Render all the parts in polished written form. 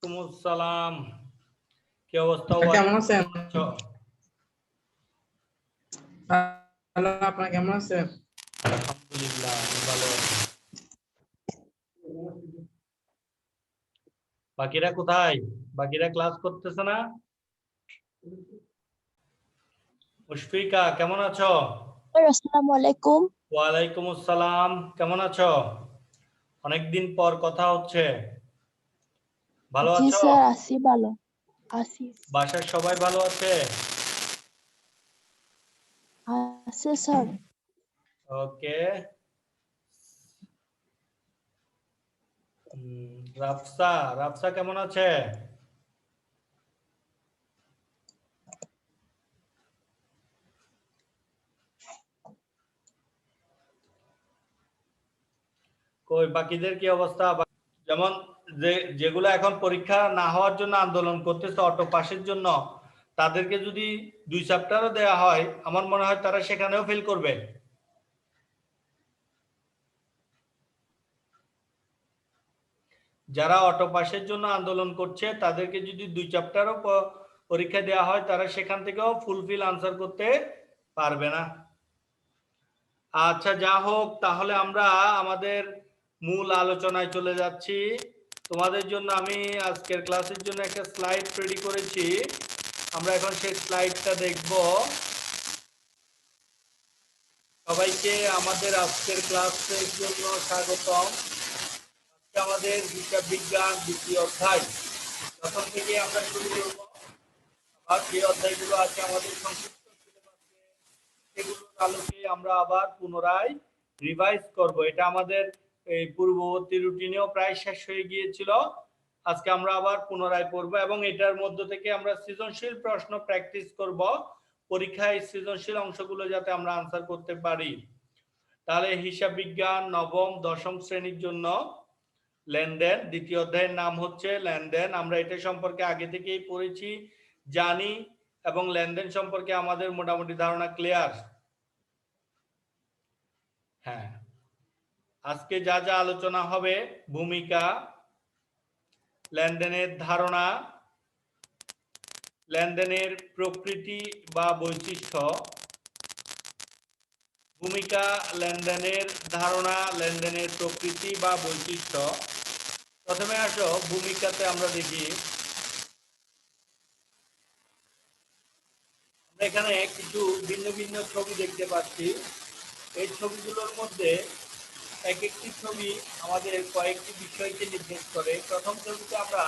আসসালাম। কি অবস্থা? কেমন আছেন? ভালো, আপনারা কেমন আছেন? আলহামদুলিল্লাহ, আমি ভালো আছি। বাকিরা কোথায়? বাকিরা ক্লাস করতেছে না? মুশফিকা কেমন আছো? আসসালামু আলাইকুম। ওয়ালাইকুম আসসালাম। কেমন আছো? অনেকদিন পর কথা হচ্ছে। ভালো জি আছো? স্যার, আছি ভালো। আছি। বাসার সবাই ভালো আছে? আছে স্যার। ওকে। রাফসা, রাফসা কেমন আছে? কই বাকিদের কি অবস্থা? যেমন যেগুলো এখন পরীক্ষা না হওয়ার জন্য আন্দোলন করতেছে অটো পাসের জন্য, তাদেরকে যদি 2 চ্যাপ্টারও দেওয়া হয়, আমার মনে হয় তারা সেখানেও ফেল করবে। যারা অটো পাসের জন্য আন্দোলন করছে তাদেরকে যদি 2 চ্যাপ্টারও পরীক্ষা দেওয়া হয়, তারা সেখান থেকেও ফুলফিল আনসার করতে পারবে না। আচ্ছা, যা হোক, তাহলে আমরা আমাদের মূল আলোচনায় চলে যাচ্ছি। তোমাদের জন্য আমি আজকের ক্লাসের জন্য একটা স্লাইড রেডি করেছি। আমরা এখন সেই স্লাইডটা দেখব। সবাইকে আমাদের আজকের ক্লাসের জন্য স্বাগতম। আজকে আমাদের হিসাব বিজ্ঞান দ্বিতীয় অধ্যায়, প্রথম থেকে আমরা শুরু করব। আর যে অধ্যায়গুলো আছে আমাদের সংক্ষিপ্ত সিলেবাসে, সেগুলোর আলোকে আমরা আবার পুনরায় রিভাইজ করব। এটা আমাদের এই পূর্ববর্তী রুটিনেও প্রায় শেষ হয়ে গিয়েছিল। আজকে আমরা আবার পুনরায় পড়ব এবং এটার মধ্য থেকে আমরা সৃজনশীল প্রশ্ন প্র্যাকটিস করব, পরীক্ষায় সৃজনশীল অংশগুলো যাতে আমরা আনসার করতে পারি। তাহলে হিসাব বিজ্ঞান নবম দশম শ্রেণীর জন্য লেনদেন, দ্বিতীয় অধ্যায়ের নাম হচ্ছে লেনদেন। আমরা এটা সম্পর্কে আগে থেকেই পড়েছি, জানি, এবং লেনদেন সম্পর্কে আমাদের মোটামুটি ধারণা ক্লিয়ার। হ্যাঁ, আজকে যা যা আলোচনা হবে: ভূমিকা, লেনদেনের ধারণা, লেনদেনের প্রকৃতি বা বৈশিষ্ট্য, ভূমিকা, লেনদেনের ধারণা, লেনদেনের প্রকৃতি বা বৈশিষ্ট্য। প্রথমে আসো ভূমিকাতে। আমরা দেখি, আমরা এখানে কিছু ভিন্ন ভিন্ন ছবি দেখতে পাচ্ছি। এই ছবিগুলোর মধ্যে এক একটি ছবি আমাদের কয়েকটি বিষয়কে নির্দেশ করে। প্রথম ছবিতে আমরা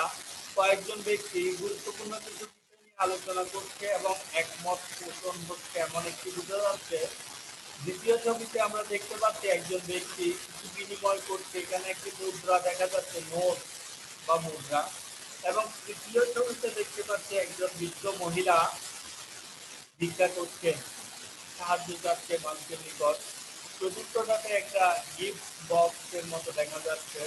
কয়েকজন ব্যক্তি গুরুত্বপূর্ণ কিছু বিষয় নিয়ে আলোচনা করছে এবং একমত পোষণ হচ্ছে এমন একটি বোঝা যাচ্ছে। দ্বিতীয় ছবিতে আমরা দেখতে পাচ্ছি একজন ব্যক্তি কিছু বিনিময় করছে, এখানে একটি মুদ্রা দেখা যাচ্ছে, নোট বা মুদ্রা। এবং তৃতীয় ছবিতে দেখতে পাচ্ছি একজন বৃদ্ধ মহিলা ভিক্ষা করছে, সাহায্য চাচ্ছে মানুষের নিকট। চতুর্থটাতে একটা গিফট বক্সের মতো দেখা যাচ্ছে।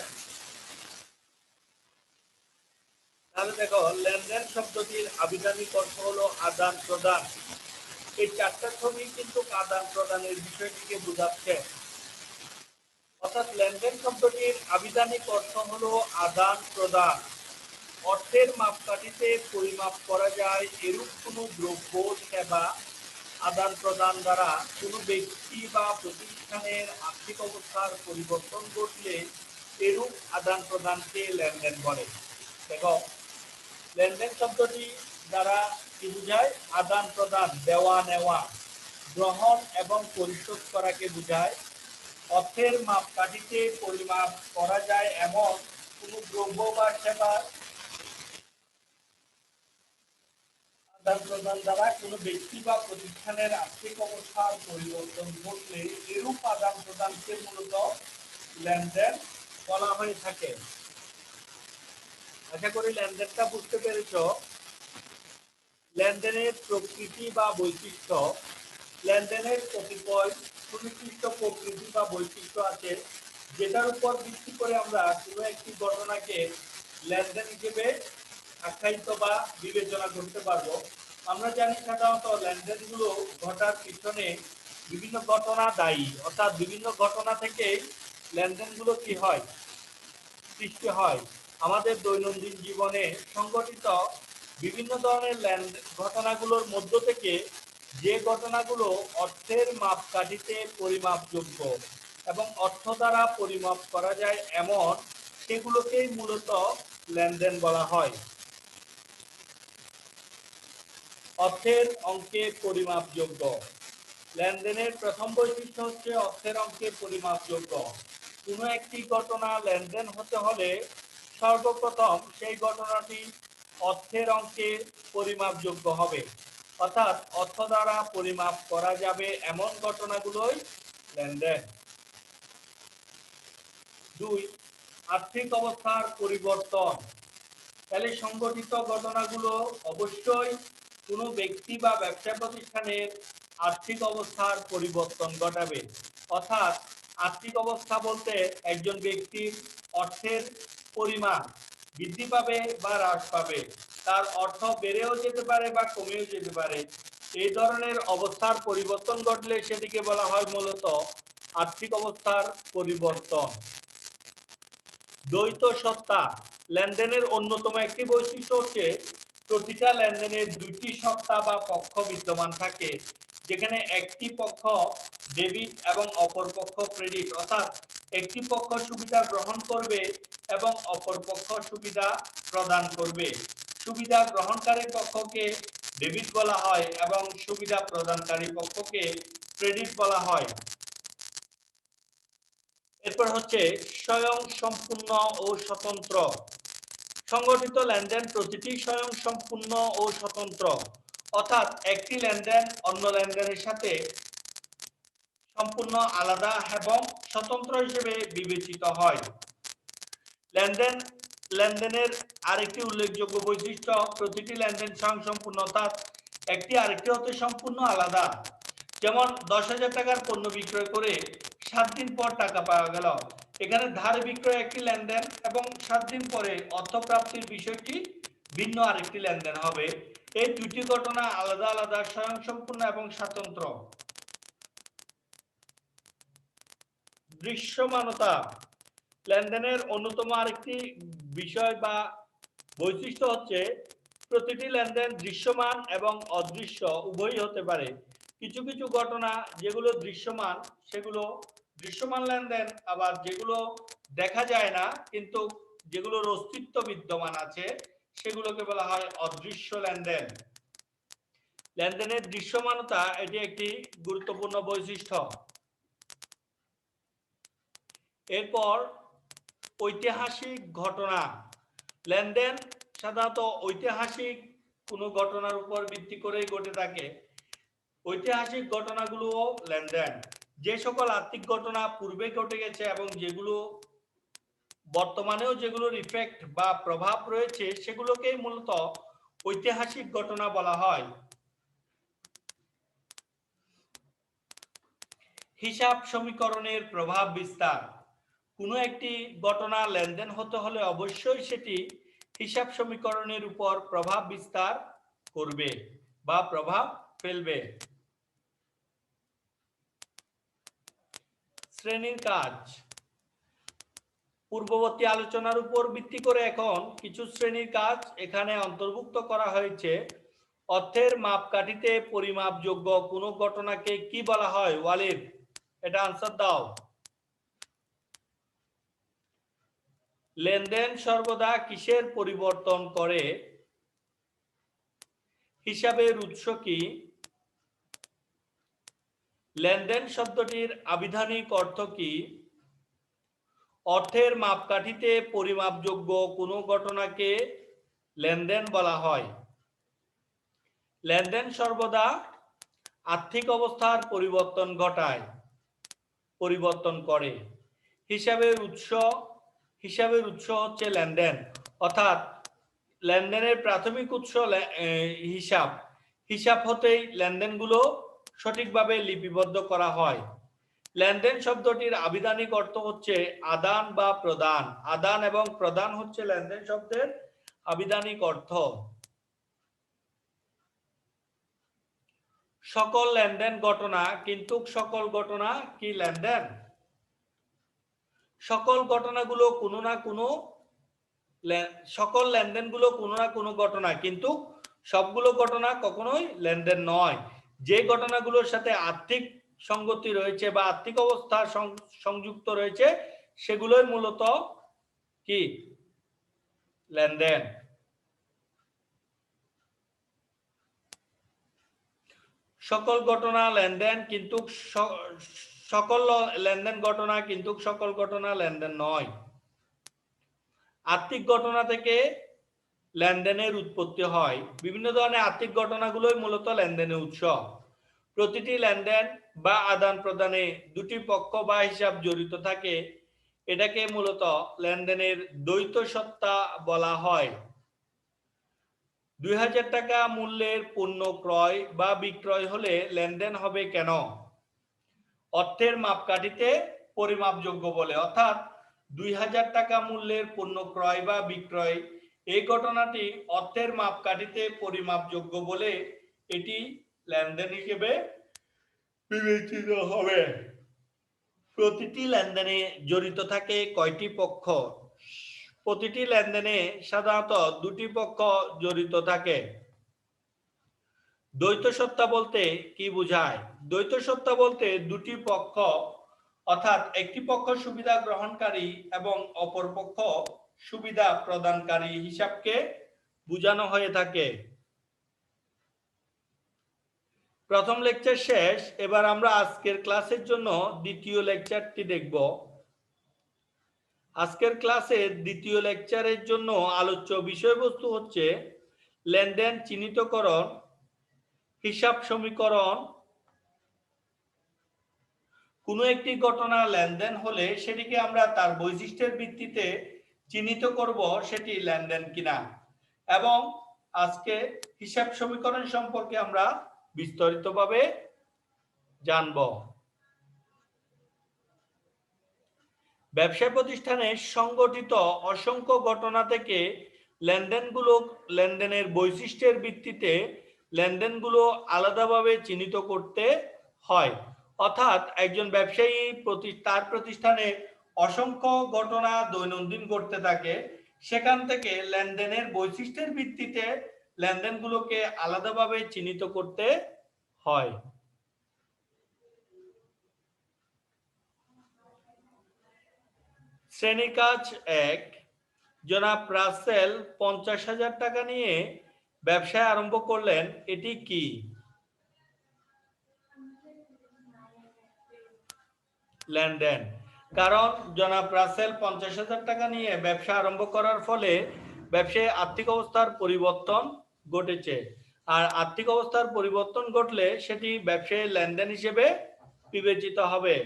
তাহলে দেখো, লেনদেন শব্দটির আবিধানিক অর্থ হলো আদান প্রদান। এই চারটা ছবি কিন্তু আদান প্রদানের বিষয়টিকে বোঝাচ্ছে। অর্থাৎ লেনদেন শব্দটির আবিধানিক অর্থ হলো আদান প্রদান। অর্থের মাপকাঠিতে পরিমাপ করা যায় এরূপ কোনো দ্রব্য সেবা আদান প্রদান দ্বারা কোনো ব্যক্তি বা প্রতিষ্ঠানের আর্থিক অবস্থার পরিবর্তন ঘটলে এরূপ আদান প্রদানকে লেনদেন বলে। দেখো, লেনদেন শব্দটি দ্বারা কি বোঝায়? আদান প্রদান, দেওয়া নেওয়া, গ্রহণ এবং পরিশোধ করাকে বোঝায়। অর্থের মাপকাঠিতে পরিমাপ করা যায় এমন কোনো দ্রব্য বা সেবার আদান প্রদান দ্বারা কোনো ব্যক্তি বা প্রতিষ্ঠানের আর্থিক অবস্থার পরিবর্তন ঘটলে এরূপ আদান প্রদানকে মূলত লেনদেন বলা হয়ে থাকে। আশা করি লেনদেনটা বুঝতে পেরেছ। লেনদেনের প্রকৃতি বা বৈশিষ্ট্য, লেনদেনের কতিপয় সুনির্দিষ্ট প্রকৃতি বা বৈশিষ্ট্য আছে, যেটার উপর ভিত্তি করে আমরা কোনো একটি ঘটনাকে লেনদেন হিসেবে আখ্যায়িত বা বিবেচনা করতে পারবো। আমরা জানি সাধারণত লেনদেনগুলো ঘটার পিছনে বিভিন্ন ঘটনা দায়ী, অর্থাৎ বিভিন্ন ঘটনা থেকে লেনদেনগুলো কি হয়, সৃষ্টি হয়। আমাদের দৈনন্দিন জীবনে সংঘটিত বিভিন্ন ধরনের ঘটনাগুলোর মধ্য থেকে যে ঘটনাগুলো অর্থের মাপকাঠিতে পরিমাপযোগ্য এবং অর্থ দ্বারা পরিমাপ করা যায় এমন সেগুলোকেই মূলত লেনদেন বলা হয়। অর্থের অঙ্কে পরিমাপযোগ্য। লেনদেনের প্রথম বৈশিষ্ট্য হচ্ছে অর্থের অঙ্কে পরিমাপযোগ্য। কোনো একটি ঘটনা লেনদেন হতে হলে সর্বপ্রথম সেই ঘটনাটি অর্থের অঙ্কে পরিমাপযোগ্য হবে, অর্থাৎ অর্থ দ্বারা পরিমাপ করা যাবে এমন ঘটনাগুলোই লেনদেন। 2. আর্থিক অবস্থার পরিবর্তন। তাহলে সংঘটিত ঘটনাগুলো অবশ্যই কোনো ব্যক্তি বা ব্যবসা প্রতিষ্ঠানের আর্থিক অবস্থার পরিবর্তন ঘটাবে, অর্থাৎ আর্থিক অবস্থা বলতে একজন ব্যক্তির অর্থের পরিমাণ বৃদ্ধি পাবে বা হ্রাস পাবে, তার অর্থ বেড়েও যেতে পারে বা কমেও যেতে পারে। এই ধরনের অবস্থার পরিবর্তন ঘটলে সেটিকে বলা হয় মূলত আর্থিক অবস্থার পরিবর্তন। দ্বৈত সত্তা। লেনদেনের অন্যতম একটি বৈশিষ্ট্য হচ্ছে প্রতিটা লেনদেনের দুইটি সত্তা বা পক্ষ বিদ্যমান থাকে, যেখানে একটি পক্ষ ডেবিট এবং অপর পক্ষ ক্রেডিট, অর্থাৎ একটি পক্ষ সুবিধা গ্রহণ করবে এবং অপর পক্ষ সুবিধা প্রদান করবে। সুবিধা গ্রহণকারী পক্ষকে ডেবিট বলা হয় এবং সুবিধা প্রদানকারী পক্ষকে ক্রেডিট বলা হয়। এরপর হচ্ছে স্বয়ংসম্পূর্ণ ও স্বতন্ত্র। সংগঠিত লেনদেন প্রতিটি স্বয়ংসম্পূর্ণ ও স্বতন্ত্র, অর্থাৎ একটি লেনদেন অন্য লেনদেনের সাথে সম্পূর্ণ আলাদা এবং স্বতন্ত্র হিসেবে বিবেচিত হয়। লেনদেনের আরেকটি উল্লেখযোগ্য বৈশিষ্ট্য প্রতিটি লেনদেন স্বয়ংসম্পূর্ণ, অর্থাৎ একটি আরেকটি হতে সম্পূর্ণ আলাদা। যেমন 10,000 টাকার পণ্য বিক্রয় করে 7 দিন পর টাকা পাওয়া গেল, এখানে ধার বিক্রয় একটি লেনদেন এবং 7 দিন পরে অর্থপ্রাপ্তির বিষয়টি ভিন্ন আরেকটি লেনদেন হবে। এই দুটি ঘটনা আলাদা আলাদা, স্বয়ংসম্পূর্ণ এবং স্বতন্ত্র। দৃশ্যমানতা। লেনদেনের অন্যতম আরেকটি বিষয় বা বৈশিষ্ট্য হচ্ছে প্রতিটি লেনদেন দৃশ্যমান এবং অদৃশ্য উভয়ই হতে পারে। কিছু কিছু ঘটনা যেগুলো দৃশ্যমান সেগুলো দৃশ্যমান লেনদেন, আবার যেগুলো দেখা যায় না কিন্তু যেগুলোর অস্তিত্ব বিদ্যমান আছে সেগুলোকে বলা হয় অদৃশ্য লেনদেন। লেনদেনের দৃশ্যমানতা এটি একটি গুরুত্বপূর্ণ বৈশিষ্ট্য। এরপর ঐতিহাসিক ঘটনা। লেনদেন সাধারণত ঐতিহাসিক কোনো ঘটনার উপর ভিত্তি করেই ঘটে থাকে। ঐতিহাসিক ঘটনাগুলোও লেনদেন। যে সকল আর্থিক ঘটনা পূর্বে ঘটে গেছে এবং যেগুলো বর্তমানেও যেগুলোর ইফেক্ট বা প্রভাব রয়েছে সেগুলোকেই মূলত ঐতিহাসিক ঘটনা বলা হয়। হিসাব সমীকরণের প্রভাব বিস্তার। কোনো একটি ঘটনা লেনদেন হতে হলে অবশ্যই সেটি হিসাব সমীকরণের উপর প্রভাব বিস্তার করবে বা প্রভাব ফেলবে। শ্রেণীর কাজ। পূর্ববর্তী আলোচনার উপর ভিত্তি করে এখন কিছু শ্রেণীর কাজ এখানে অন্তর্ভুক্ত করা হয়েছে। অর্থের মাপকাঠিতে পরিমাপযোগ্য কোনো ঘটনাকে কি বলা হয়? ওয়ালিদ, এটা আনসার দাও। লেনদেন সর্বদা কিসের পরিবর্তন করে? হিসাবের উৎস কি? লেনদেন শব্দটির আবিধানিক অর্থ কি? অর্থের মাপকাঠিতে পরিমাপযোগ্য কোনো ঘটনাকে লেনদেন বলা হয়। লেনদেন সর্বদা আর্থিক অবস্থার পরিবর্তন ঘটায়, পরিবর্তন করে। হিসাবের উৎস হচ্ছে লেনদেন, অর্থাৎ লেনদেনের প্রাথমিক উৎস হিসাব হতেই লেনদেনগুলো সঠিকভাবে লিপিবদ্ধ করা হয়। লেনদেন শব্দটির আবিধানিক অর্থ হচ্ছে আদান বা প্রদান। আদান এবং প্রদান হচ্ছে লেনদেন শব্দের আবিধানিক অর্থ। সকল লেনদেন ঘটনা, কিন্তু সকল ঘটনা কি লেনদেন? সকল ঘটনাগুলো কোনো না কোনো সকল লেনদেনগুলো কোনো না কোনো ঘটনা, কিন্তু সবগুলো ঘটনা কখনোই লেনদেন নয়। যে ঘটনাগুলোর সাথে আর্থিক সঙ্গতি রয়েছে বা আর্থিক অবস্থা সংযুক্ত রয়েছে সেগুলোই মূলত কি লেনদেন। সকল ঘটনা লেনদেন কিন্তু সকল লেনদেন ঘটনা কিন্তু সকল ঘটনা লেনদেন নয়। আর্থিক ঘটনা থেকে লেনদেনের উৎপত্তি হয়। বিভিন্ন ধরনের আর্থিক ঘটনাগুলোই মূলত লেনদেনের উৎস। প্রতিটি লেনদেন বা আদান প্রদানে দুটি পক্ষ বা হিসাব জড়িত থাকে, এটাকে মূলত লেনদেনের দ্বৈত সত্তা বলা হয়। 2000 টাকা মূল্যের পণ্য ক্রয় বা বিক্রয় হলে লেনদেন হবে কেন? অর্থের মাপকাঠিতে পরিমাপযোগ্য বলে, অর্থাৎ 2000 টাকা মূল্যের পণ্য ক্রয় বা বিক্রয়, এই ঘটনাটি অর্থের মাপকাঠিতে পরিমাপযোগ্য বলে এটি লেনদেন হিসেবে বিবেচিত হবে। প্রতিটি লেনদেনে জড়িত থাকে কয়টি পক্ষ? প্রতিটি লেনদেনে সাধারণত দুটি পক্ষ জড়িত থাকে। দ্বৈত সত্তা বলতে কি বোঝায়? দ্বৈত সত্তা বলতে দুটি পক্ষ, অর্থাৎ একটি পক্ষ সুবিধা গ্রহণকারী এবং অপর পক্ষ সুবিধা প্রদানকারী হিসাবকে বোঝানো হয়ে থাকে। প্রথম লেকচার শেষ, এবার আমরা আজকের ক্লাসের জন্য দ্বিতীয় লেকচারটি দেখব। আজকের ক্লাসের দ্বিতীয় লেকচারের জন্য আলোচ্য বিষয়বস্তু হচ্ছে লেনদেন চিহ্নিতকরণ, হিসাব সমীকরণ। কোনো একটি ঘটনা লেনদেন হলে সেটিকে আমরা তার বৈশিষ্ট্যের ভিত্তিতে চিহ্নিত করব সেটি লেনদেন কিনা, এবং আজকে হিসাব সমীকরণ সম্পর্কে আমরা বিস্তারিতভাবে জানব। ব্যবসা প্রতিষ্ঠানে সংগঠিত অসংখ্য ঘটনা থেকে লেনদেনের বৈশিষ্ট্যের ভিত্তিতে লেনদেনগুলো আলাদাভাবে চিহ্নিত করতে হয়। অর্থাৎ একজন ব্যবসায়ী তার প্রতিষ্ঠানে অসংখ্য ঘটনা দৈনন্দিন ঘটতে থাকে, সেখান থেকে লেনদেনের বৈশিষ্ট্যের ভিত্তিতে লেনদেনগুলোকে আলাদাভাবে চিহ্নিত করতে হয়। শ্রেণীর কাজ 1। জনাব রাসেল 50,000 টাকা নিয়ে ব্যবসায় আরম্ভ করলেন, এটি কি? লেনদেন। কারণ জনাব রাসেল 50,000 টাকা নিয়ে ব্যবসা আরম্ভ করার ফলে ব্যবসায় আর্থিক অবস্থার পরিবর্তন ঘটেছে, আর আর্থিক অবস্থার পরিবর্তন ঘটলে সেটি ব্যবসায়ের লেনদেন হিসেবে বিবেচিত হবে।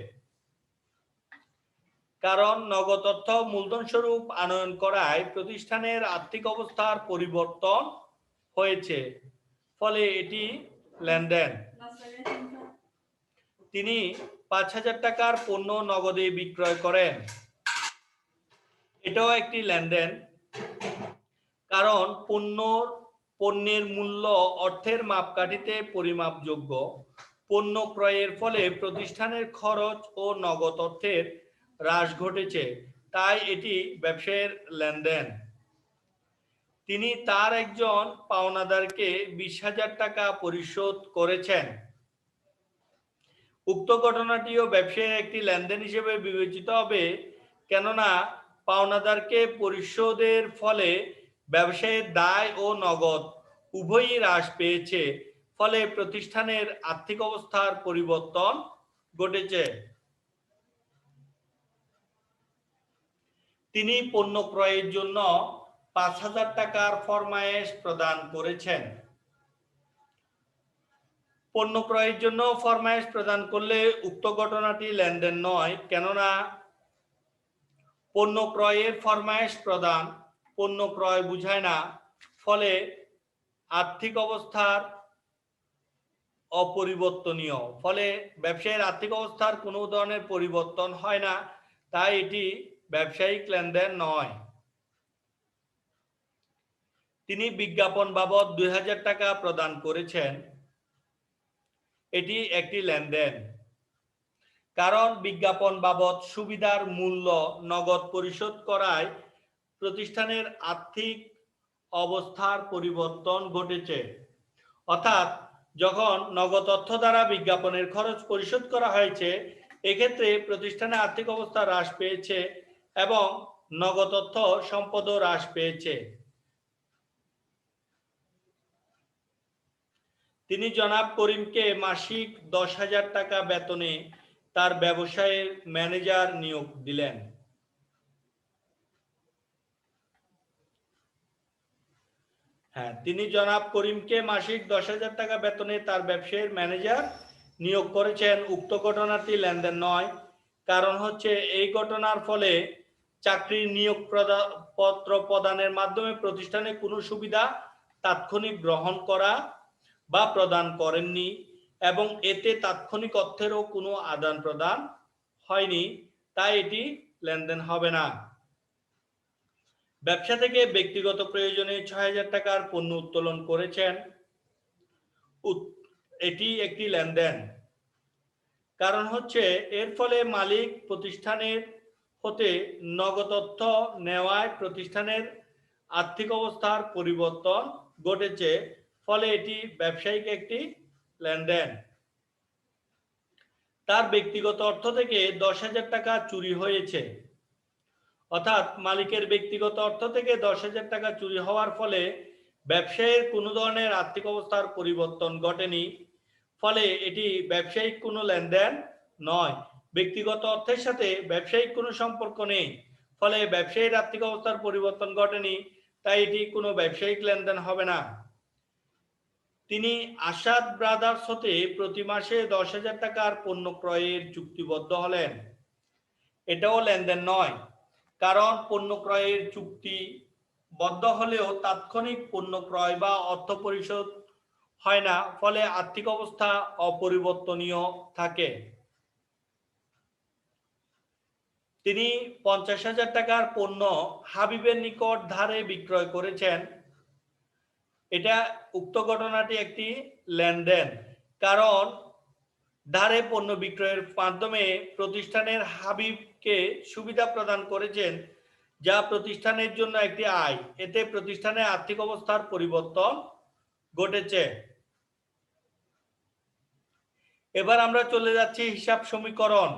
কারণ নগদ অর্থ মূলধন স্বরূপ আনয়ন করায় প্রতিষ্ঠানের আর্থিক অবস্থার পরিবর্তন হয়েছে, ফলে এটি লেনদেন। তিনি 5,000 টাকার পণ্য নগদে বিক্রয় করেন, এটাও একটি লেনদেন। কারণ পণ্যের মূল্য অর্থের মাপকাঠিতে পরিমাপযোগ্য। পণ্য ক্রয়ের ফলে প্রতিষ্ঠানের খরচ ও নগদ অর্থের হ্রাস ঘটেছে, তাই এটি ব্যবসায়ের লেনদেন। তিনি তার একজন পাওনাদারকে 20,000 টাকা পরিশোধ করেছেন, উক্ত ঘটনাটিও ব্যবসায়ের একটি লেনদেন হিসেবে বিবেচিত হবে, কেননা পাওনাদারকে পরিশোধের ফলে ব্যবসায়ের দায় ও নগদ উভয়ই হ্রাস পেয়েছে, ফলে প্রতিষ্ঠানের আর্থিক অবস্থার পরিবর্তন ঘটেছে। তিনি পণ্য ক্রয়ের জন্য 5,000 টাকার ফরমায়েশ প্রদান করেছেন। পণ্য ক্রয়ের জন্য ফরমায়েশ প্রদান করলে উক্ত ঘটনাটি লেনদেন নয়, কেননা পণ্য ক্রয়ের ফরমায়েশ প্রদান পণ্য ক্রয় বুঝায় না, ফলে আর্থিক অবস্থার অপরিবর্তনীয়, ফলে ব্যবসায়ের আর্থিক অবস্থার কোনো ধরনের পরিবর্তন হয় না, তাই এটি ব্যবসায়িক লেনদেন নয়। তিনি বিজ্ঞাপন বাবদ 2,000 টাকা প্রদান করেছেন, এটি একটি লেনদেন। কারণ বিজ্ঞাপন বাবদ সুবিধার মূল্য নগদ পরিশোধ করায় প্রতিষ্ঠানের আর্থিক অবস্থার পরিবর্তন ঘটেছে। অর্থাৎ যখন নগদ অর্থ দ্বারা বিজ্ঞাপনের খরচ পরিশোধ করা হয়েছে, এক্ষেত্রে প্রতিষ্ঠানের আর্থিক অবস্থা হ্রাস পেয়েছে এবং নগদ অর্থ সম্পদও হ্রাস পেয়েছে। তিনি জনাব করিমকে মাসিক 10,000 টাকা বেতনে তার ব্যবসায়ের ম্যানেজার নিয়োগ দিলেন। তিনি জনাব করিমকে মাসিক 10,000 টাকা বেতনে তার ব্যবসায়ের ম্যানেজার নিয়োগ করেছেন। উক্ত ঘটনাটি লেনদেন নয়, কারণ হচ্ছে এই ঘটনার ফলে চাকরির নিয়োগ পত্র প্রদানের মাধ্যমে প্রতিষ্ঠানে কোনো সুবিধা তাৎক্ষণিক গ্রহণ করা বা প্রদান করেননি এবং এতে তাৎক্ষণিক অর্থেরও কোনো আদান প্রদান হয়নি, তাই এটি লেনদেন হবে না। ব্যবসা থেকে ব্যক্তিগত প্রয়োজনে 6,000 টাকার পণ্য উত্তোলন করেছেন, এটি একটি লেনদেন। কারণ হচ্ছে এর ফলে মালিক প্রতিষ্ঠানের হতে নগদ অর্থ নেওয়ায় প্রতিষ্ঠানের আর্থিক অবস্থার পরিবর্তন ঘটেছে, ফলে এটি ব্যবসায়িক একটি লেনদেন। তার ব্যক্তিগত অর্থ থেকে 10,000 টাকা চুরি হয়েছে, অর্থাৎ মালিকের ব্যক্তিগত অর্থ থেকে 10,000 টাকা চুরি হওয়ার ফলে ব্যবসায়ের কোনো ধরনের আর্থিক অবস্থার পরিবর্তন ঘটেনি, ফলে এটি ব্যবসায়িক কোনো লেনদেন নয়। ব্যক্তিগত অর্থের সাথে ব্যবসায়িক কোনো সম্পর্ক নেই, ফলে ব্যবসায়ীর আর্থিক অবস্থার পরিবর্তন ঘটেনি, তাই এটি কোনো ব্যবসায়িক লেনদেন হবে না। তিনি আসাদ ব্রাদার্স হতে প্রতি মাসে 10,000 টাকার পণ্য ক্রয়ের চুক্তিবদ্ধ হলেন, এটাও লেনদেন নয়, কারণ পণ্য ক্রয়ের চুক্তিবদ্ধ হলেও তাৎক্ষণিক পণ্য ক্রয় বা অর্থ পরিশোধ হয় না, ফলে আর্থিক অবস্থা অপরিবর্তনীয় থাকে। তিনি 50,000 টাকার পণ্য হাবিবের নিকট ধারে বিক্রয় করেছেন, এটা উক্ত ঘটনাটি একটি লেনদেন, কারণ ধারে পণ্য বিক্রয়ের মাধ্যমে প্রতিষ্ঠানের হাবিবকে সুবিধা প্রদান করেছেন, যা প্রতিষ্ঠানের জন্য একটি আয়, এতে প্রতিষ্ঠানের আর্থিক অবস্থার পরিবর্তন ঘটেছে। এবার আমরা চলে যাচ্ছি হিসাব সমীকরণ।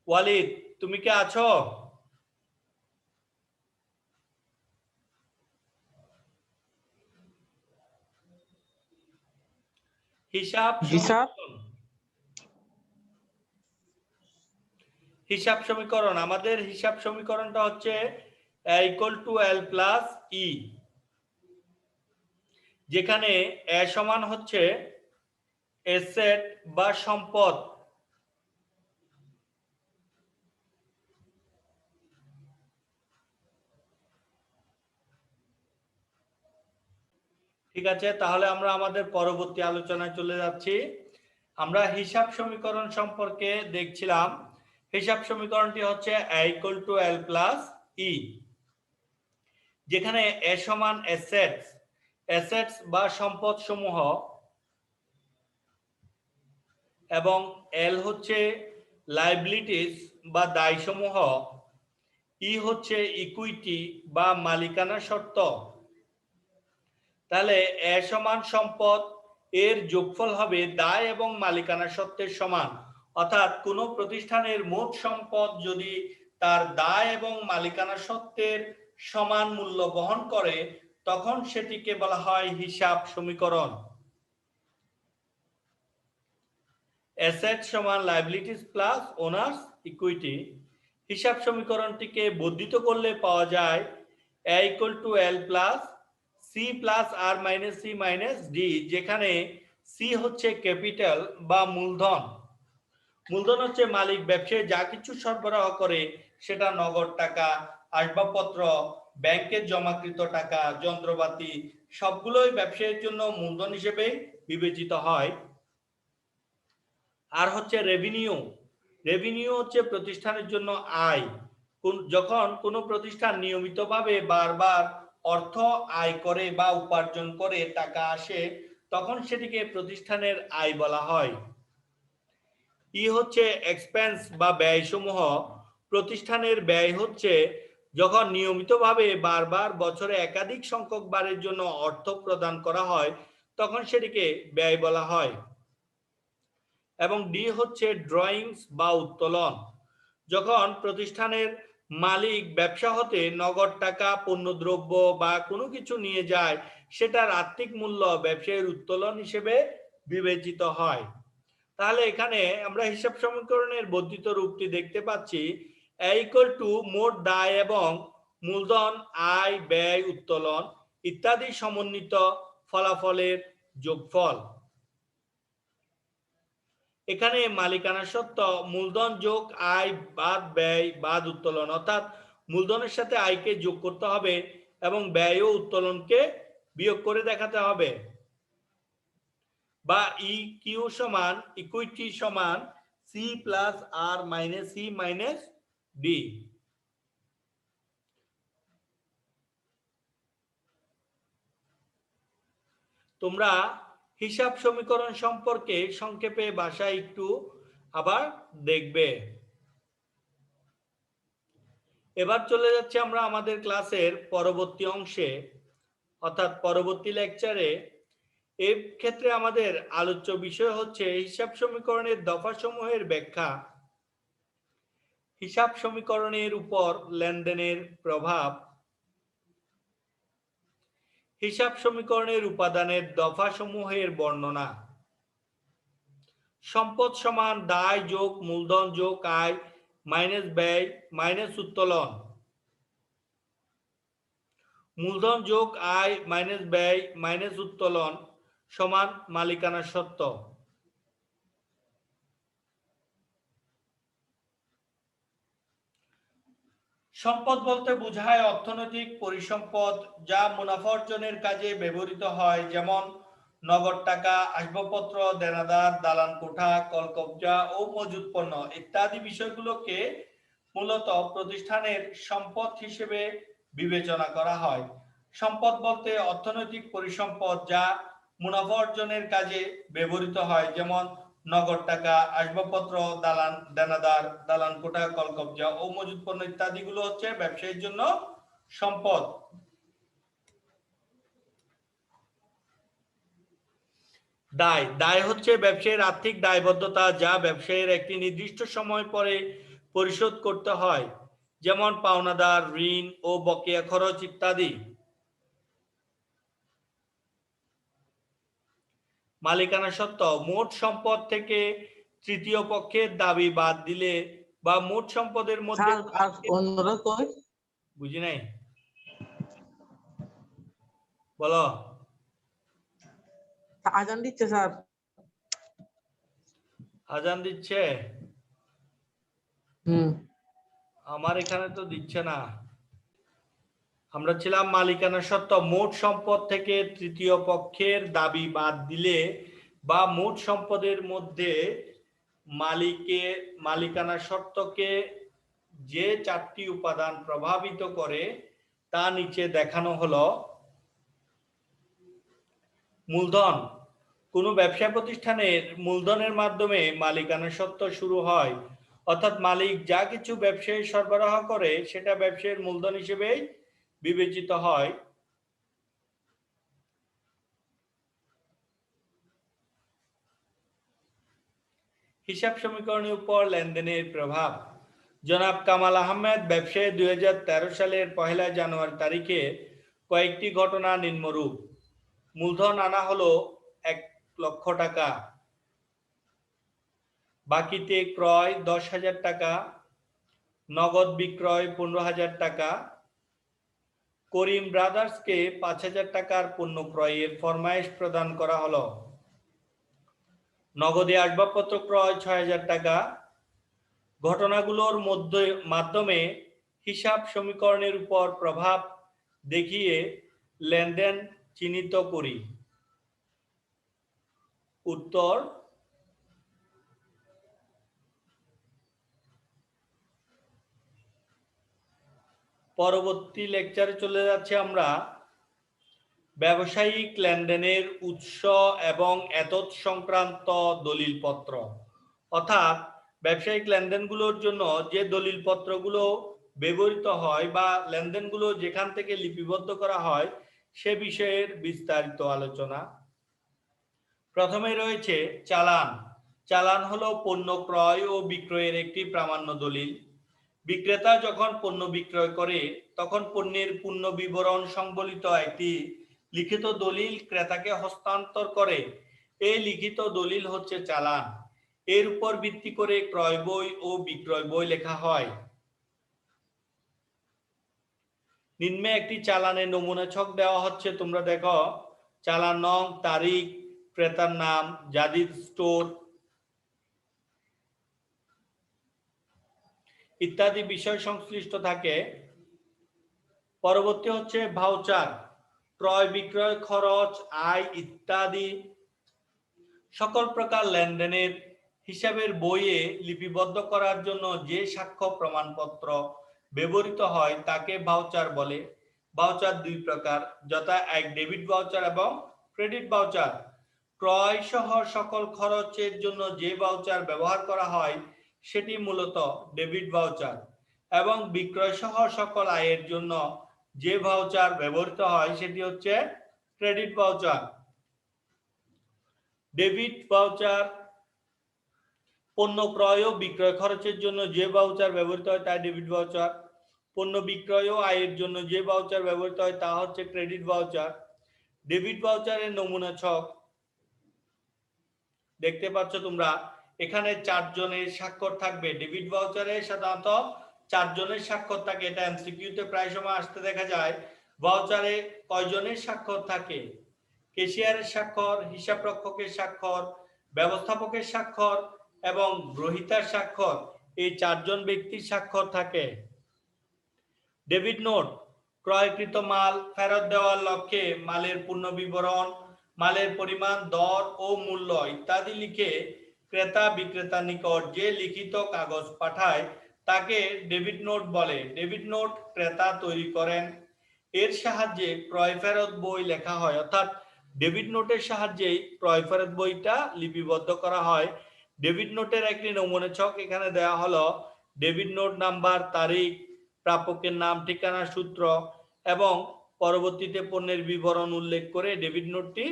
ওয়ালিদ, তুমি কি আছো? হিসাব সমীকরণ আমাদের হিসাব সমীকরণটা হচ্ছে A=L+E, যেখানে A সমান হচ্ছে অ্যাসেট বা সম্পদ, ঠিক আছে। তাহলে আমরা আমাদের পরবর্তী আলোচনায় চলে যাচ্ছি। আমরা হিসাব সমীকরণ সম্পর্কে দেখছিলাম। হিসাব সমীকরণটি হচ্ছে A=L+E, যেখানে A সমান অ্যাসেটস বা সম্পদ সমূহ এবং L হচ্ছে লায়াবিলিটিস বা দায় সমূহ, E হচ্ছে ইকুইটি বা মালিকানা শর্ত। তাহলে A সমান সম্পদ এর যোগফল হবে দায় এবং মালিকানা সত্ত্বের সমান, অর্থাৎ কোনো প্রতিষ্ঠানের মোট সম্পদ যদি তার দায় এবং মালিকানা সত্ত্বের সমান মূল্য বহন করে, তখন সেটিকে বলা হয় হিসাব সমীকরণ। অ্যাসেট সমান লায়াবিলিটিস প্লাস ওনার্স ইকুইটি। হিসাব সমীকরণটিকে বর্ধিত করলে পাওয়া যায় A=L+C+R-C-D, যেখানে C হচ্ছে ক্যাপিটাল বা মূলধন। মূলধন হচ্ছে মালিক ব্যবসায় যা কিছু সরবরাহ করে, সেটা নগদ টাকা, আসবাবপত্র, ব্যাংকে জমাকৃত টাকা, যন্ত্রপাতি, সবগুলোই ব্যবসায়ের জন্য মূলধন হিসেবে বিবেচিত হয়। আর হচ্ছে রেভিনিউ হচ্ছে প্রতিষ্ঠানের জন্য আয়। যখন কোনো প্রতিষ্ঠান নিয়মিতভাবে বারবার অর্থ আয় করে বা উপার্জন করে টাকা আসে, তখন সেটিকে প্রতিষ্ঠানের আয় বলা হয়। ই হচ্ছে এক্সপেন্স বা ব্যয়সমূহ। প্রতিষ্ঠানের ব্যয় হচ্ছে যখন নিয়মিতভাবে বারবার বছরে একাধিক সংখ্যক বারের জন্য অর্থ প্রদান করা হয় তখন সেটিকে ব্যয় বলা হয়। এবং ডি হচ্ছে ড্রয়িংস বা উত্তোলন। যখন প্রতিষ্ঠানের মালিক ব্যবসা হতে নগদ টাকা, পণ্যদ্রব্য বা কোনো কিছু নিয়ে যায়, সেটার আর্থিক মূল্য ব্যবসায়ের উত্তোলন হিসেবে বিবেচিত হয়। তাহলে এখানে আমরা হিসাব সমীকরণের বর্ধিত রূপটি দেখতে পাচ্ছি। এ ইকুয়াল টু মোট দায় এবং মূলধন, আয়, ব্যয়, উত্তোলন ইত্যাদি সমন্বিত ফলাফলের যোগফল। এখানে মালিকানা সত্ত্ব মূলধন যোগ আয় বাদ ব্যয় বাদ উত্তোলন, অর্থাৎ মূলধনের সাথে আয়কে যোগ করতে হবে এবং ব্যয় ও উত্তোলনকে বিয়োগ করে দেখাতে হবে। বা ইকিউ সমান ইকুইটি সমান সি প্লাস আর মাইনাস সি মাইনাস ডি। তোমরা হিসাব সমীকরণ সম্পর্কে সংক্ষেপে ভাষায় একটু আবার দেখবে। এবার চলে যাচ্ছে আমরা আমাদের ক্লাসের পরবর্তী অংশে, অর্থাৎ পরবর্তী লেকচারে। এই ক্ষেত্রে আমাদের আলোচ্য বিষয় হচ্ছে হিসাব সমীকরণের দফাসমূহের ব্যাখ্যা, হিসাব সমীকরণের উপর লেনদেনের প্রভাব, হিসাব সমীকরণের উপাদানের দফাসমূহের বর্ণনা, সম্পদ সমান দায় যোগ মূলধন যোগ আয় মাইনাস ব্যয় মাইনাস উত্তোলন, মূলধন যোগ আয় মাইনাস ব্যয় মাইনাস উত্তোলন সমান মালিকানা সত্ত্ব। সম্পদ বলতে বোঝায় অর্থনৈতিক পরিসম্পদ যা মুনাফা অর্জনের কাজে ব্যবহৃত হয়, যেমন নগদ টাকা, আসবাবপত্র, দেনাদার, দালান কোঠা, কলকবজা ও মজুত পণ্য ইত্যাদি বিষয়গুলোকে মূলত প্রতিষ্ঠানের সম্পদ হিসেবে বিবেচনা করা হয়। সম্পদ বলতে অর্থনৈতিক পরিসম্পদ যা মুনাফা অর্জনের কাজে ব্যবহৃত হয়, যেমন নগদ টাকা, আসবাবপত্র, দালান, দেনাদার, দালান কোঠা, কলকবজা ও মজুত পণ্য ইত্যাদি গুলো হচ্ছে ব্যবসায়ের জন্য সম্পদ। দায়, দায় হচ্ছে ব্যবসায়ের আর্থিক দায়বদ্ধতা যা ব্যবসায়ের একটি নির্দিষ্ট সময় পরে পরিশোধ করতে হয়, যেমন পাওনাদার, ঋণ ও বকেয়া খরচ ইত্যাদি। মালিকানা সত্ত্ব মোট সম্পদ থেকে তৃতীয় পক্ষের দাবি বাদ দিলে বা মোট সম্পদের মধ্যে বুঝি নাই, বলো। আজান দিচ্ছে স্যার। আজান দিচ্ছে? আমার এখানে তো দিচ্ছে না। আমরা ছিলাম মালিকানা সত্ত্ব মোট সম্পদ থেকে তৃতীয় পক্ষের দাবি বাদ দিলে বা মোট সম্পদের মধ্যে মালিকানা সত্ত্বকে যে চারটি উপাদান প্রভাবিত করে তা নিচে দেখানো হলো। মূলধন, কোনো ব্যবসা প্রতিষ্ঠানের মূলধনের মাধ্যমে মালিকানা সত্ত্ব শুরু হয়, অর্থাৎ মালিক যা কিছু ব্যবসায় সরবরাহ করে সেটা ব্যবসায়ের মূলধন হিসেবে বিবেচিত হয়। হিসাব সমীকরণের উপর লেনদেনের প্রভাব। জনাব কামাল আহমেদ ব্যবসায়ে 2013 সালের 1 জানুয়ারি তারিখে কয়েকটি ঘটনা নিম্নরূপ। মূলধন আনা হলো 1 লক্ষ টাকা, বাকিতে ক্রয় 10,000 টাকা, নগদ বিক্রয় 15,000 টাকা, করিম ব্রাদার্সকে 5,000 টাকার পণ্য ক্রয়ের ফরমায়েশ প্রদান করা হলো, নগদে আসবাবপত্র ক্রয় 6,000 টাকা। ঘটনাগুলোর মাধ্যমে হিসাব সমীকরণের উপর প্রভাব দেখিয়ে লেনদেন চিহ্নিত করি। উত্তর, পরবর্তী লেকচারে চলে যাচ্ছে আমরা ব্যবসায়িক লেনদেনের উৎস এবং এতৎ সংক্রান্ত দলিলপত্র, অর্থাৎ ব্যবসায়িক লেনদেনগুলোর জন্য যে দলিলপত্রগুলো ব্যবহৃত হয় বা লেনদেনগুলো যেখান থেকে লিপিবদ্ধ করা হয় সে বিষয়ের বিস্তারিত আলোচনা। প্রথমে রয়েছে চালান। চালান হলো পণ্য ক্রয় ও বিক্রয়ের একটি প্রামাণ্য দলিল। বিক্রেতা যখন পণ্য বিক্রয় করে তখন পণ্যের পূর্ণ বিবরণ সংবলিত একটি লিখিত দলিল ক্রেতাকে হস্তান্তর করে। এই লিখিত দলিল হচ্ছে চালান। এর উপর ভিত্তি করে ক্রয় বই ও বিক্রয় বই লেখা হয়। নিম্নে একটি চালানের নমুনা ছক দেওয়া হচ্ছে, তোমরা দেখো। চালান নং, তারিখ, ক্রেতার নাম, জাদিদ স্টোর ইত্যাদি বিষয় সংশ্লিষ্ট থাকে। পরবর্তী হচ্ছে ভাউচার। ক্রয় বিক্রয় খরচ, আয় ইত্যাদি সকল প্রকার লেনদেনের হিসাবের বইয়ে লিপিবদ্ধ করার জন্য যে সাক্ষ্য প্রমাণপত্র ব্যবহৃত হয় তাকে ভাউচার বলে। ভাউচার দুই প্রকার, যথা এক ডেবিট ভাউচার এবং ক্রেডিট ভাউচার। ক্রয় সহ সকল খরচের জন্য যে ভাউচার ব্যবহার করা হয় সেটি মূলত ডেবিট ভাউচার এবং বিক্রয় সহ সকল আয়ের জন্য যে ভাউচার ব্যবহৃত হয় সেটি হচ্ছে ক্রেডিট ভাউচার। ডেবিট ভাউচার পণ্য ক্রয় ও বিক্রয় খরচের জন্য যে ভাউচার ব্যবহৃত হয় তা ডেবিট ভাউচার। পণ্য বিক্রয় ও আয়ের জন্য যে ভাউচার ব্যবহৃত হয় তা হচ্ছে ক্রেডিট ভাউচার। ডেবিট ভাউচারের নমুনা ছক দেখতে পাচ্ছ তোমরা। এখানে 4 জনের স্বাক্ষর থাকবে। ডেবিট ভাউচারে সাধারণত 4 জনের স্বাক্ষর থাকে। এটা এমসিকিউতে প্রায় সময় আসতে দেখা যায়। ভাউচারে কয়জনের স্বাক্ষর থাকে? ক্যাশিয়ারের স্বাক্ষর, হিসাবরক্ষকের স্বাক্ষর, ব্যবস্থাপকের স্বাক্ষর এবং গ্রহীতার স্বাক্ষর, এই 4 জন ব্যক্তির স্বাক্ষর থাকে। ডেবিট নোট ক্রয়কৃত মাল ফেরত দেওয়ার লক্ষ্যে মালের পূর্ণ বিবরণ, মালের পরিমাণ, দর ও মূল্য ইত্যাদি লিখে ক্রেতা বিক্রেতার নিকট যে লিখিত কাগজ পাঠায় তাকে ডেবিট নোট বলে। ডেবিট নোট ক্রেতা তৈরি করেন। এর সাহায্যে ক্রয় ফেরত বই লেখা হয়, অর্থাৎ ডেবিট নোটের সাহায্যে ক্রয় ফেরত বইটা লিপিবদ্ধ করা হয়। ডেবিট নোটের একটি নমুনা ছক এখানে দেওয়া হলো। ডেবিট নোট নাম্বার, তারিখ, প্রাপকের নাম, ঠিকানা, সূত্র এবং পরবর্তীতে পণ্যের বিবরণ উল্লেখ করে ডেবিট নোটটি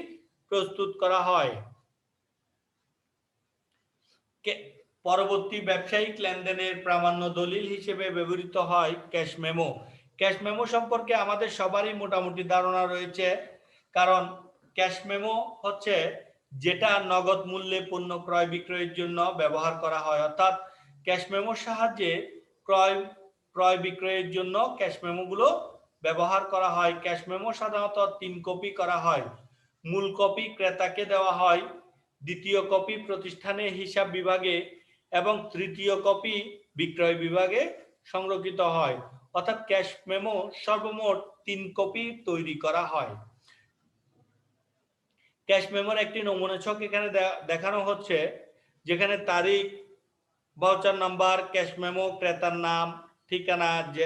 প্রস্তুত করা হয়। পরবর্তী ব্যবসায়িক লেনদেনের প্রামাণ্য দলিল হিসেবে ব্যবহৃত হয় ক্যাশ মেমো। ক্যাশ মেমো সম্পর্কে আমাদের সবারই মোটামুটি ধারণা রয়েছে, কারণ ক্যাশ মেমো হচ্ছে যেটা নগদ মূল্যে পণ্য ক্রয় বিক্রয়ের জন্য ব্যবহার করা হয়, অর্থাৎ ক্যাশ মেমোর সাহায্যে ক্রয় বিক্রয়ের জন্য ক্যাশ মেমোগুলো ব্যবহার করা হয়। ক্যাশ মেমো সাধারণত 3 কপি করা হয়। মূল কপি ক্রেতাকে দেওয়া হয়, দ্বিতীয় কপি প্রতিষ্ঠানের হিসাব বিভাগে এবং তৃতীয় কপি বিক্রয় বিভাগে সংরক্ষিত হয়। অর্থাৎ ক্যাশ মেমো সর্বমোট 3 কপি তৈরি করা হয়। ক্যাশ মেমোর একটি নমুনা ছক এখানে দেখানো হচ্ছে, যেখানে তারিখ, ভাউচার নাম্বার, ক্যাশ মেমো, ক্রেতার নাম, ঠিকানা, যে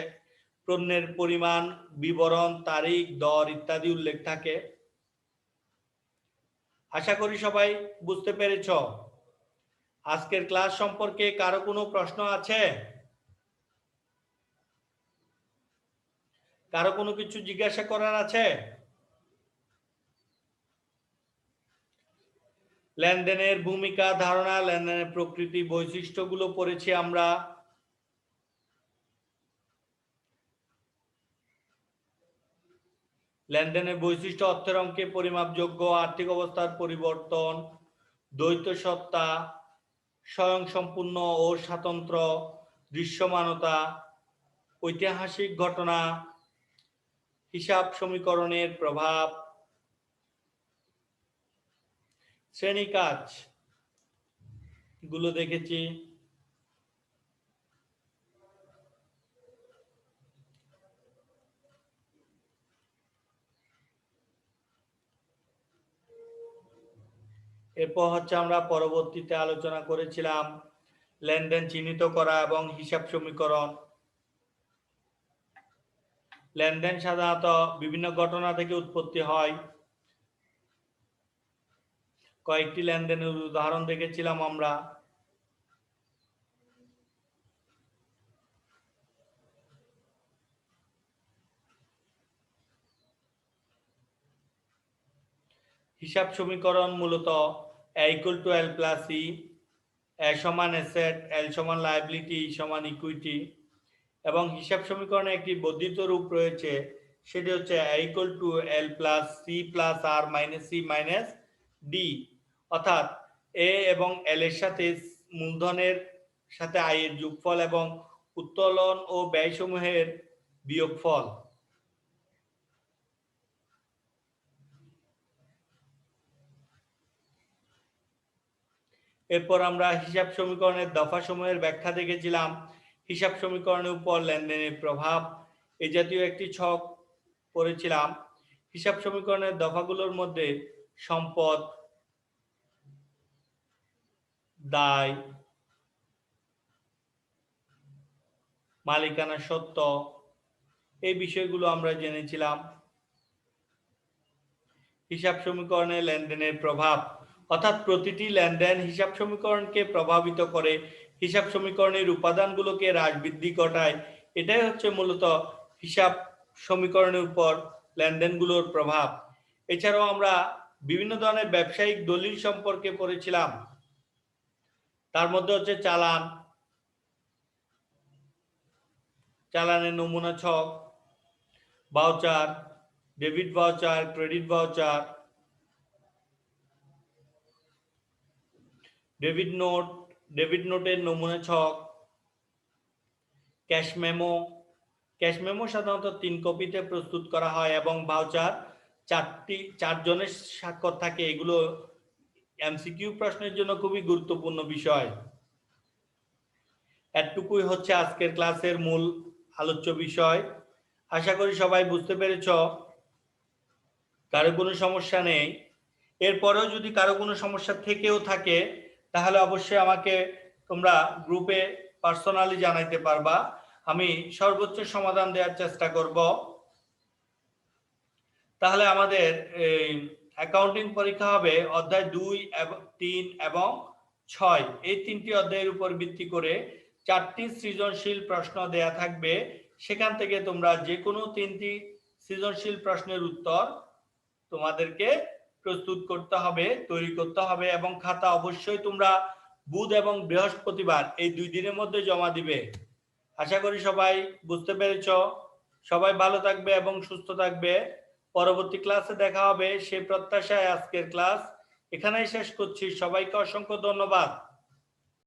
পণ্যের পরিমাণ, বিবরণ, তারিখ, দর ইত্যাদি উল্লেখ থাকে। আশা করি সবাই বুঝতে পেরেছ। আজকের ক্লাস সম্পর্কে কারো কোনো প্রশ্ন আছে? কারো কোনো কিছু জিজ্ঞাসা করার আছে? লেনদেনের ভূমিকা, ধারণা, লেনদেনের প্রকৃতি, বৈশিষ্ট্যগুলো পড়েছি আমরা। লেনদেনের বৈশিষ্ট্য: অর্থের অঙ্কে পরিমাপযোগ্য, আর্থিক অবস্থার পরিবর্তন, দ্বৈত সত্তা, স্বয়ংসম্পূর্ণ ও স্বতন্ত্র, দৃশ্যমানতা, ঐতিহাসিক ঘটনা, হিসাব সমীকরণের প্রভাব, শ্রেণীকাজ গুলো দেখেছি। এরপর হচ্ছে আমরা পরবর্তীতে আলোচনা করেছিলাম লেনদেন চিহ্নিত করা এবং হিসাব সমীকরণ। লেনদেন সাধারণত বিভিন্ন ঘটনা থেকে উৎপত্তি হয়। কয়েকটি লেনদেনের উদাহরণ দেখেছিলাম আমরা। হিসাব সমীকরণ মূলত A equal to L plus E, A সমান অ্যাসেট, L সমান লায়াবিলিটি, সমান ইকুইটি, এবং হিসাব সমীকরণে একটি বর্ধিত রূপ রয়েছে, সেটি হচ্ছে A equal to L plus C plus R minus C minus D, অর্থাৎ A এবং L এর সাথে মূলধনের সাথে I এর যোগফল এবং উত্তোলন ও ব্যয়সমূহের বিয়োগফল। এরপর আমরা হিসাব সমীকরণের দফাসমূহের ব্যাখ্যা দেখেছিলাম, হিসাব সমীকরণের উপর লেনদেনের প্রভাব এই জাতীয় একটি ছক পড়েছিলাম। হিসাব সমীকরণের দফাগুলোর মধ্যে সম্পদ, দায়, মালিকানা সত্ত্ব, এই বিষয়গুলো আমরা জেনেছিলাম। হিসাব সমীকরণে লেনদেনের প্রভাব, অর্থাৎ প্রতিটি লেনদেন হিসাব সমীকরণকে প্রভাবিত করে, হিসাব সমীকরণের উপাদানগুলোকে হ্রাস বৃদ্ধি ঘটায়। এটাই হচ্ছে মূলত হিসাব সমীকরণের উপর লেনদেনগুলোর প্রভাব। এছাড়াও আমরা বিভিন্ন ধরনের ব্যবসায়িক দলিল সম্পর্কে পড়েছিলাম। তার মধ্যে হচ্ছে চালান, চালানের নমুনা ছক, voucher, debit voucher, credit voucher, debit note, debit নোটের নমুনা ছক, ক্যাশ মেমো। ক্যাশ মেমো সাধারণত 3 কপিতে প্রস্তুত করা হয় এবং ভাউচার 4 জনের স্বাক্ষর থাকে। এগুলো এমসিকিউ প্রশ্নের জন্য খুবই গুরুত্বপূর্ণ বিষয়। এতটুকুই হচ্ছে আজকের ক্লাসের মূল আলোচ্য বিষয়। আশা করি সবাই বুঝতে পেরেছ। কারো কোনো সমস্যা নেই। এরপরেও যদি কারো কোনো সমস্যা থেকেও থাকে তাহলে অবশ্যই আমাকে তোমরা গ্রুপে পার্সোনালি জানাইতে পারবা। আমি সর্বোচ্চ সমাধান দেওয়ার চেষ্টা করব। তাহলে আমাদের অ্যাকাউন্টিং পরীক্ষা হবে অধ্যায় 2 এবং 3 এবং 6, এই 3টি অধ্যায়ের উপর ভিত্তি করে 4টি সৃজনশীল প্রশ্ন দেয়া থাকবে। সেখান থেকে তোমরা যে কোনো 3টি সৃজনশীল প্রশ্নের উত্তর তোমাদেরকে প্রস্তুত করতে হবে, তৈরি করতে হবে, এবং খাতা অবশ্যই তোমরা বুধ এবং বৃহস্পতিবার এই 2 দিনের মধ্যে জমা দিবে। আশা করি সবাই বুঝতে পেরেছ। সবাই ভালো থাকবে এবং সুস্থ থাকবে। পরবর্তী ক্লাসে দেখা হবে সেই প্রত্যাশায় আজকের ক্লাস এখানেই শেষ করছি। সবাইকে অসংখ্য ধন্যবাদ।